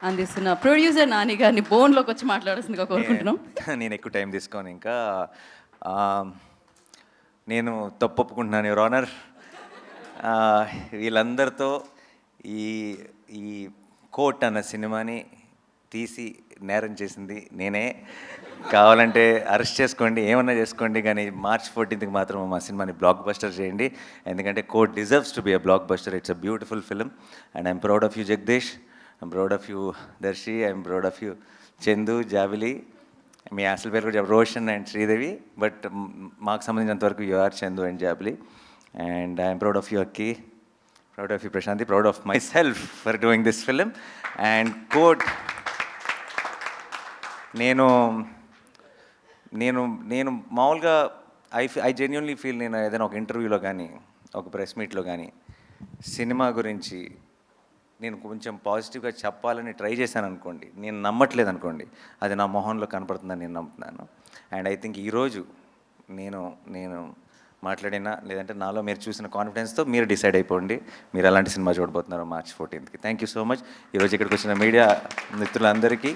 అందిస్తున్న ప్రొడ్యూసర్ నాని గారిని బోన్లోకి వచ్చి మాట్లాడాల్సిందిగా కోరుకుంటున్నాం. నేను ఎక్కువ టైం తీసుకోను ఇంకా. ఆ, నేను తప్పు ఒప్పుకుంటున్నాను యువర్ ఆనర్. వీళ్ళందరితో ఈ ఈ కోర్ట్ అన్న సినిమాని తీసి నేరం చేసింది నేనే. కావాలంటే అరెస్ట్ చేసుకోండి, ఏమన్నా చేసుకోండి, కానీ March 14th మాత్రం మా సినిమాని బ్లాక్ బస్టర్ చేయండి. ఎందుకంటే Court deserves to be a blockbuster. It's a beautiful film and I'm proud of you Jagadeesh, I'm proud of you Darshi, I'm proud of you Chandu, Jabili. మీ అసలు పేరు కూడా రోషన్ అండ్ శ్రీదేవి, బట్ మాకు సంబంధించినంతవరకు you are Chandu and Jabili. And I'm proud of you Akki, proud of you Prashanti, proud of myself for doing this film. And court నేను నేను నేను మామూలుగా ఐ జెన్యున్లీ ఫీల్, నేను ఏదైనా ఒక ఇంటర్వ్యూలో కానీ ఒక ప్రెస్ మీట్లో కానీ సినిమా గురించి నేను కొంచెం పాజిటివ్గా చెప్పాలని ట్రై చేశాను అనుకోండి, నేను నమ్మట్లేదు అనుకోండి, అది నా మొహంలో కనపడుతుందని నేను నమ్ముతున్నాను. అండ్ ఐ థింక్ ఈరోజు నేను నేను మాట్లాడినా లేదంటే నాలో మీరు చూసిన కాన్ఫిడెన్స్తో మీరు డిసైడ్ అయిపోండి మీరు ఎలాంటి సినిమా చూడబోతున్నారో March 14th. Thank you so much. ఈరోజు ఇక్కడికి వచ్చిన మీడియా మిత్రులందరికీ,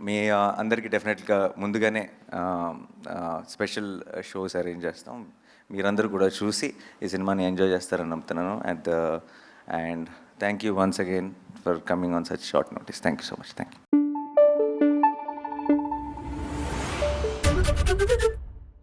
మీ అందరికీ డెఫినెట్గా ముందుగానే స్పెషల్ షోస్ అరేంజ్ చేస్తాం. మీరందరూ కూడా చూసి ఈ సినిమాని ఎంజాయ్ చేస్తారని నమ్ముతున్నాను. And thank you once again for coming on such short notice. Thank you so much. Thank you.